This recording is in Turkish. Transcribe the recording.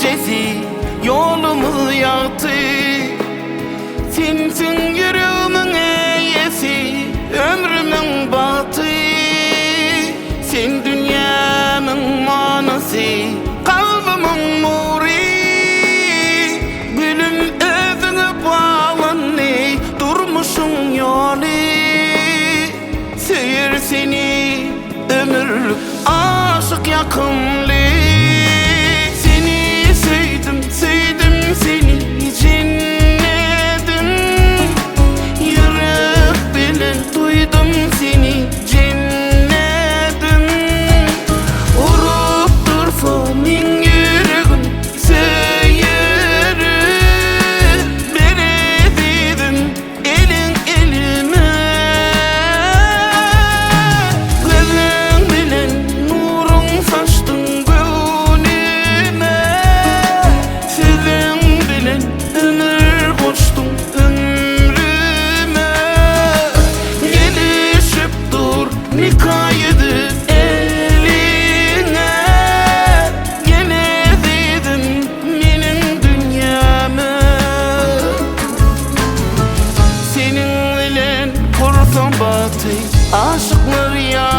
gecesi yolumu yaktı. Sensin yüreğimin eyesi, ömrümün batı. Sen dünyamın manası, kalbimin nuru. Gülüm özüne bağlanı, durmuşun yolu. Sever seni ömürlük aşık yakınlığı. Seni sevdim, sevdim seni cennetim. Yürek bilen duydum seni cennetim. Urup dursa min yüreğim söylerim. Beredidin elin elime. Gözün bilen nurun saçtın gönlüme. Sizin bilen ömür koştum ömrüme. Gelişip dur nikaydı eline. Gene dedin benim dünyama. Senin bilen kursam batı aşıklar ya.